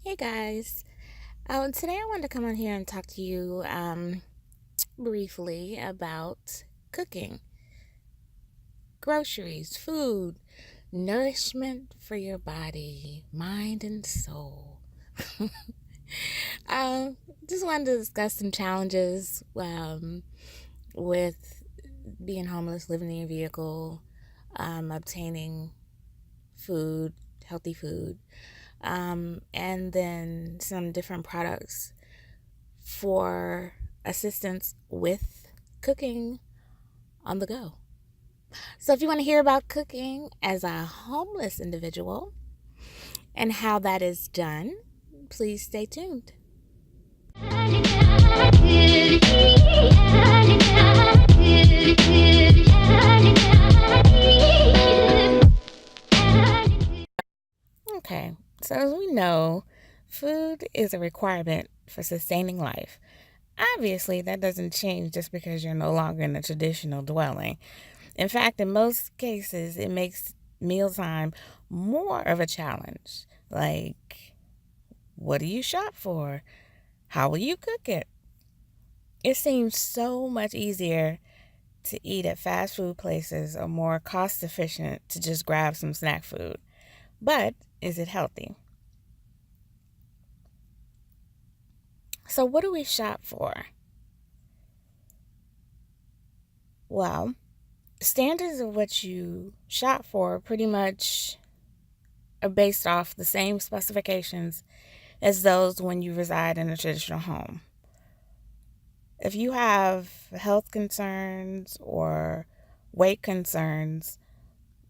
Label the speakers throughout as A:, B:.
A: Hey guys. Today I wanted to come on here and talk to you briefly about cooking, groceries, food, nourishment for your body, mind, and soul. um, just wanted to discuss some challenges with being homeless, living in your vehicle, obtaining food, healthy food, and then some different products for assistance with cooking on the go. So, if you want to hear about cooking as a homeless individual and how that is done, please stay tuned. Okay, so as we know, food is a requirement for sustaining life. Obviously, that doesn't change just because you're no longer in a traditional dwelling. In fact, in most cases, it makes mealtime more of a challenge. Like, what do you shop for? How will you cook it? It seems so much easier to eat at fast food places or more cost efficient to just grab some snack food. But is it healthy? So, what do we shop for? Well, standards of what you shop for pretty much are based off the same specifications as those when you reside in a traditional home. If you have health concerns or weight concerns,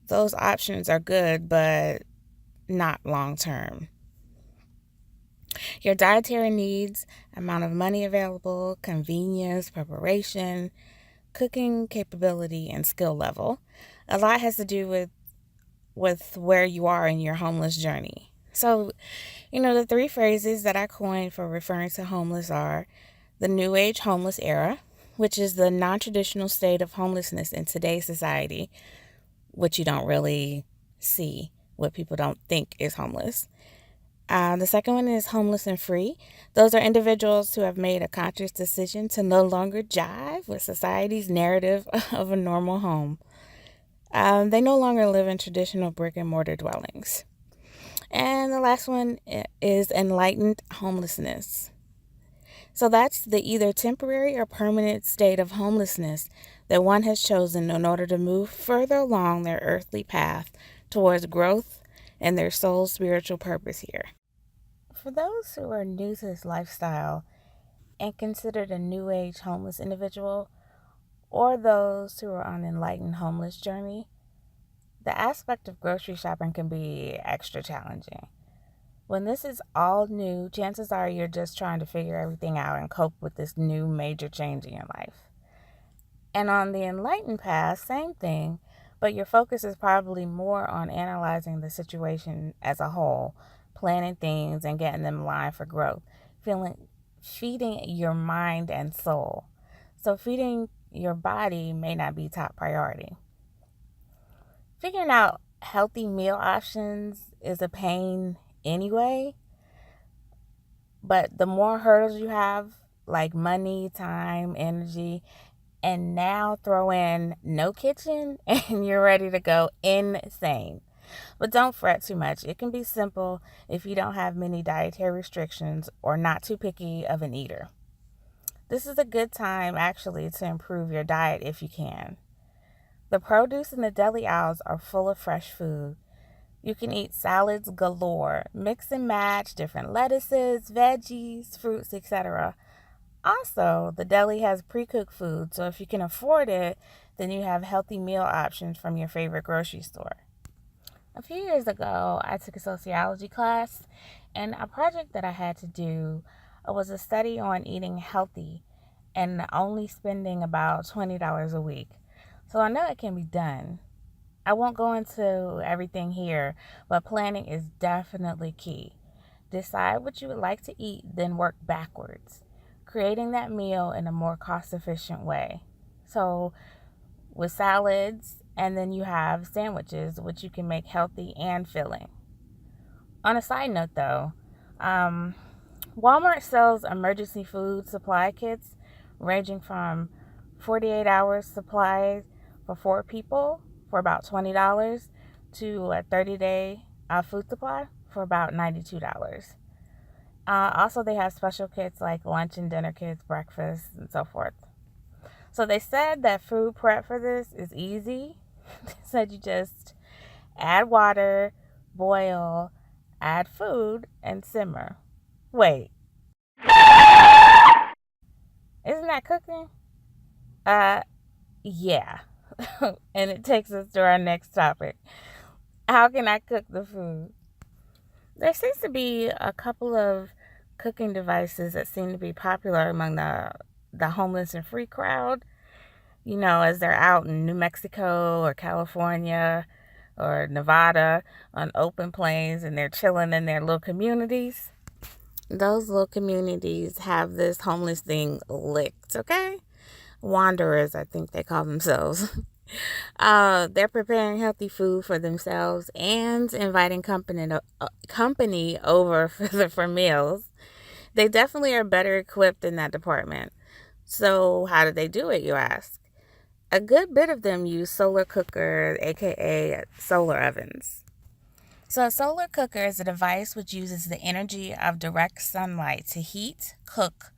A: those options are good, but not long term. Your dietary needs, amount of money available, convenience, preparation, cooking capability, and skill level. A lot has to do with where you are in your homeless journey. So, the three phrases that I coined for referring to homeless are the New Age homeless era, which is the non traditional state of homelessness in today's society, which you don't really see, what people don't think is homeless. The second one is homeless and free. Those are individuals who have made a conscious decision to no longer jive with society's narrative of a normal home. They no longer live in traditional brick and mortar dwellings. And the last one is enlightened homelessness. So that's the either temporary or permanent state of homelessness that one has chosen in order to move further along their earthly path towards growth and their soul's spiritual purpose here. For those who are new to this lifestyle and considered a new age homeless individual, or those who are on an enlightened homeless journey, the aspect of grocery shopping can be extra challenging. When this is all new, chances are you're just trying to figure everything out and cope with this new major change in your life. And on the enlightened path, same thing, but your focus is probably more on analyzing the situation as a whole, planning things and getting them aligned for growth, feeding your mind and soul. So feeding your body may not be top priority. Figuring out healthy meal options is a pain anyway, but the more hurdles you have, like money, time, energy, and now throw in no kitchen and you're ready to go insane. But don't fret too much. It can be simple if you don't have many dietary restrictions or not too picky of an eater. This is a good time actually to improve your diet if you can. The produce in the deli aisles are full of fresh food. You can eat salads galore, mix and match different lettuces, veggies, fruits, etc. Also, the deli has pre-cooked food, so if you can afford it, then you have healthy meal options from your favorite grocery store. A few years ago, I took a sociology class, and a project that I had to do was a study on eating healthy and only spending about $20 a week. So I know it can be done. I won't go into everything here, but planning is definitely key. Decide what you would like to eat, then work backwards, creating that meal in a more cost efficient way. So, with salads, and then you have sandwiches, which you can make healthy and filling. On a side note though, Um, Walmart sells emergency food supply kits ranging from 48 hours supply for 4 people for about $20 to a 30-day food supply for about $92. Also, they have special kits like lunch and dinner kits, breakfast, and so forth. So they said that food prep for this is easy. They said you just add water, boil, add food, and simmer. Wait, isn't that cooking? Uh, yeah. And it takes us to our next topic. How can I cook the food? There seems to be a couple of cooking devices that seem to be popular among the homeless and free crowd. You know, as they're out in New Mexico or California or Nevada on open plains and they're chilling in their little communities. Those little communities have this homeless thing licked, okay? Wanderers, I think they call themselves. They're preparing healthy food for themselves and inviting company over for meals. They definitely are better equipped in that department. So, how do they do it, you ask? A good bit of them use solar cookers, aka solar ovens. So, a solar cooker is a device which uses the energy of direct sunlight to heat, cook,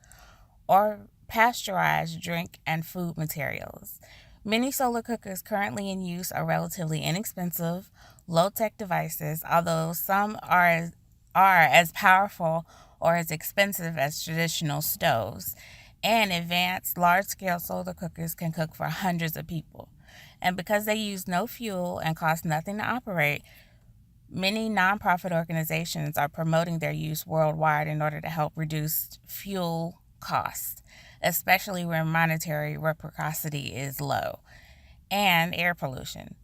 A: or pasteurize drink and food materials. Many solar cookers currently in use are relatively inexpensive, low tech devices, although some are as powerful or as expensive as traditional stoves. And advanced large scale solar cookers can cook for hundreds of people. And because they use no fuel and cost nothing to operate, many nonprofit organizations are promoting their use worldwide in order to help reduce fuel costs, especially where monetary reciprocity is low, and air pollution,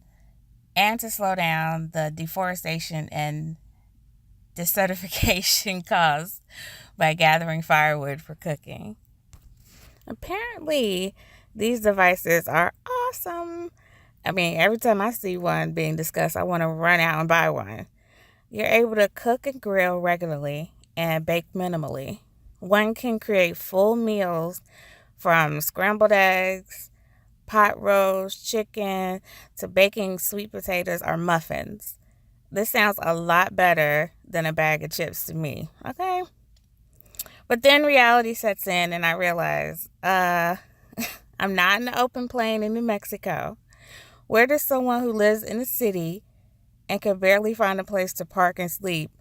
A: and to slow down the deforestation and desertification caused by gathering firewood for cooking. Apparently, these devices are awesome. I mean, every time I see one being discussed, I want to run out and buy one. You're able to cook and grill regularly and bake minimally. One can create full meals from scrambled eggs, pot roast, chicken, to baking sweet potatoes or muffins. This sounds a lot better than a bag of chips to me, okay? But then reality sets in and I realize, I'm not in the open plain in New Mexico. Where does someone who lives in a city and can barely find a place to park and sleep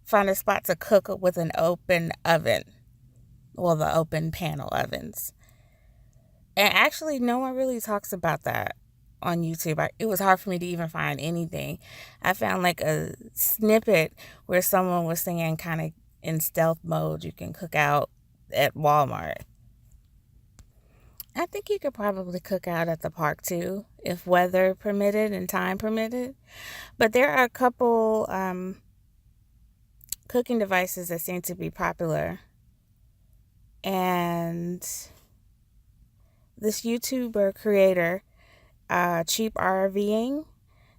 A: find a spot to cook with an open oven? Well, the open panel ovens. And actually, no one really talks about that on YouTube. It was hard for me to even find anything. I found like a snippet where someone was saying, kind of in stealth mode, you can cook out at Walmart. I think you could probably cook out at the park too, if weather permitted and time permitted. But there are a couple cooking devices that seem to be popular. And this YouTuber creator, Cheap RVing,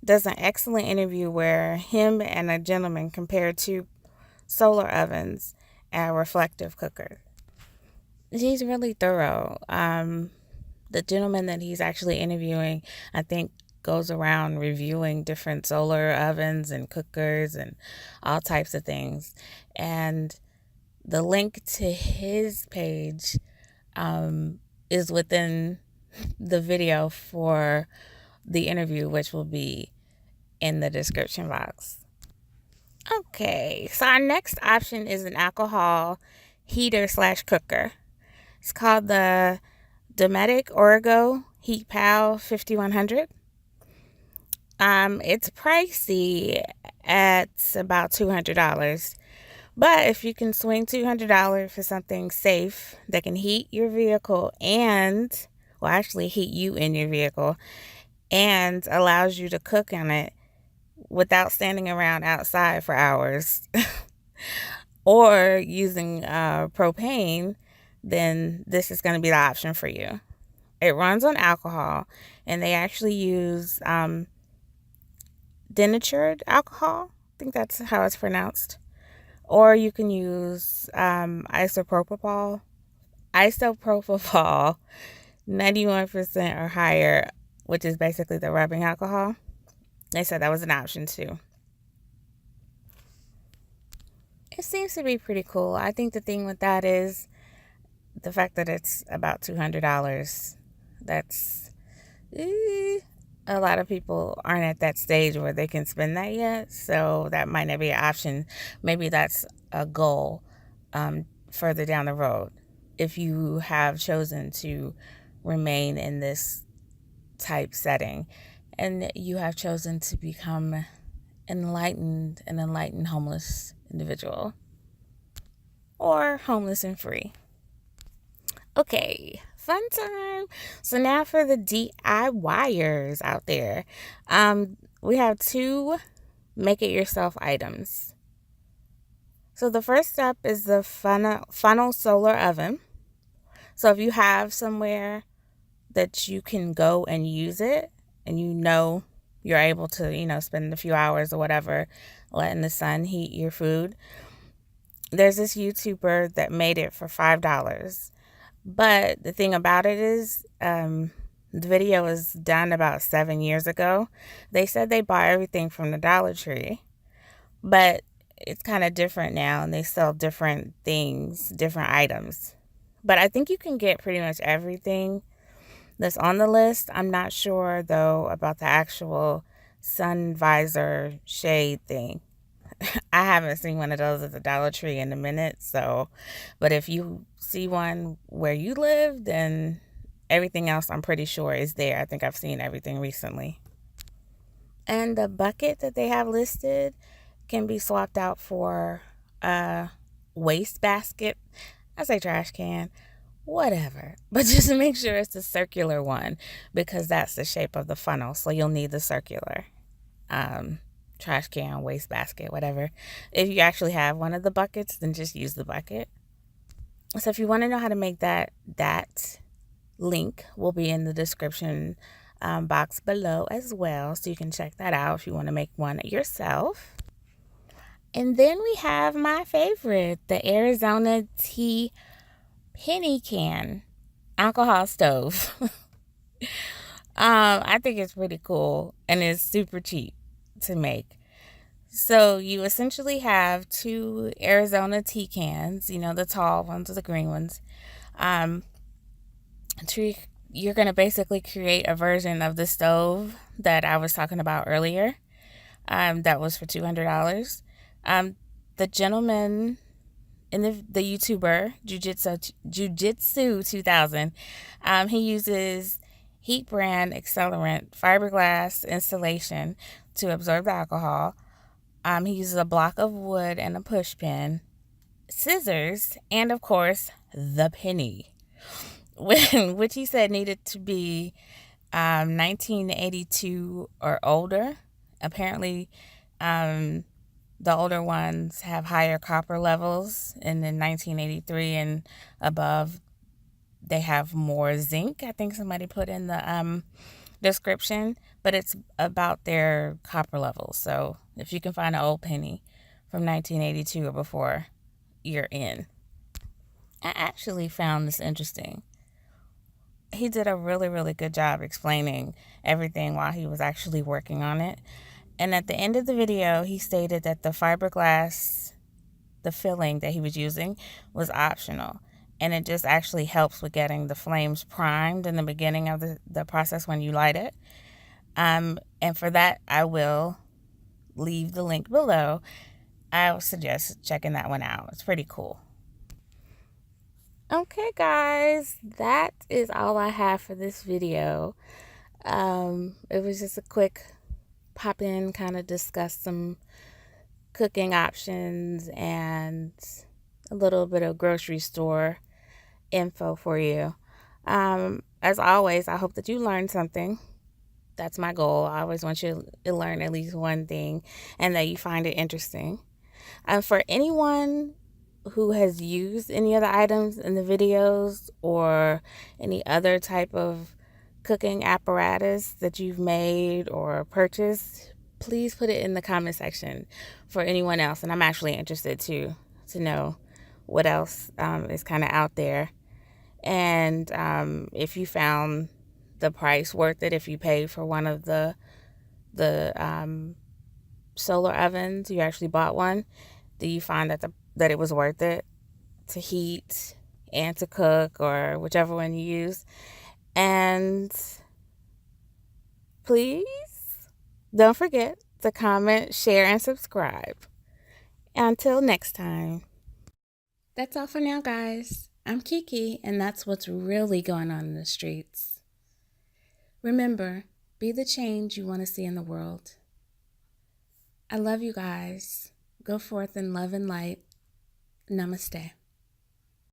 A: does an excellent interview where him and a gentleman compare two solar ovens and a reflective cooker. He's really thorough. The gentleman that he's actually interviewing, I think, goes around reviewing different solar ovens and cookers and all types of things. And the link to his page is within the video for the interview, which will be in the description box. Okay, so our next option is an alcohol heater / cooker. It's called the Dometic Origo Heat Pal 5100. It's pricey at about $200. But if you can swing $200 for something safe that can heat your vehicle well, actually heat you in your vehicle and allows you to cook on it without standing around outside for hours or using propane, then this is going to be the option for you. It runs on alcohol, and they actually use denatured alcohol. I think that's how it's pronounced. Or you can use isopropyl 91% or higher, which is basically the rubbing alcohol. They said that was an option too. It seems to be pretty cool. I think the thing with that is the fact that it's about $200. That's a lot of people aren't at that stage where they can spend that yet, so that might not be an option. Maybe that's a goal further down the road if you have chosen to remain in this type setting and you have chosen to become an enlightened homeless individual or homeless and free. Okay, fun time. So now for the DIYers out there. We have 2 make it yourself items. So the first step is the funnel solar oven. So if you have somewhere that you can go and use it and you're able to, spend a few hours or whatever letting the sun heat your food. There's this YouTuber that made it for $5. But the thing about it is, the video was done about 7 years ago. They said they buy everything from the Dollar Tree, but it's kind of different now, and they sell different things, different items. But I think you can get pretty much everything that's on the list. I'm not sure, though, about the actual sun visor shade thing. I haven't seen one of those at the Dollar Tree in a minute, but if you see one where you live, then everything else I'm pretty sure is there. I think I've seen everything recently. And the bucket that they have listed can be swapped out for a waste basket. I say trash can, whatever. But just make sure it's the circular one because that's the shape of the funnel. So you'll need the circular trash can, waste basket, whatever. If you actually have one of the buckets, then just use the bucket. So if you want to know how to make that link will be in the description box below as well. So you can check that out if you want to make one yourself. And then we have my favorite, the Arizona Tea penny can alcohol stove. I think it's pretty cool and it's super cheap to make. So you essentially have 2 Arizona tea cans, the tall ones or the green ones. You're going to basically create a version of the stove that I was talking about earlier. That was for $200. The gentleman in the YouTuber Jujitsu 2000, he uses heat brand accelerant fiberglass insulation to absorb the alcohol. He uses a block of wood and a push pin, scissors, and of course the penny, which he said needed to be 1982 or older. Apparently, the older ones have higher copper levels, and in 1983 and above, they have more zinc. I think somebody put in the description, but it's about their copper levels. So if you can find an old penny from 1982 or before, you're in. I actually found this interesting. He did a really, really good job explaining everything while he was actually working on it. And at the end of the video, he stated that the fiberglass, the filling that he was using, was optional. And it just actually helps with getting the flames primed in the beginning of the process when you light it. And for that, I will leave the link below. I would suggest checking that one out. It's pretty cool. Okay, guys, that is all I have for this video. It was just a quick pop in, kind of discuss some cooking options and a little bit of grocery store info for you. As always, I hope that you learned something. That's my goal. I always want you to learn at least one thing and that you find it interesting. For anyone who has used any of the items in the videos or any other type of cooking apparatus that you've made or purchased, please put it in the comment section for anyone else. And I'm actually interested to know what else is kind of out there. And if you found the price worth it, if you paid for one of the solar ovens, you actually bought one, do you find that it was worth it to heat and to cook, or whichever one you use? And please don't forget to comment, share, and subscribe. Until next time. That's all for now, guys. I'm Kiki, and that's what's really going on in the streets. Remember, be the change you want to see in the world. I love you guys. Go forth in love and light. Namaste.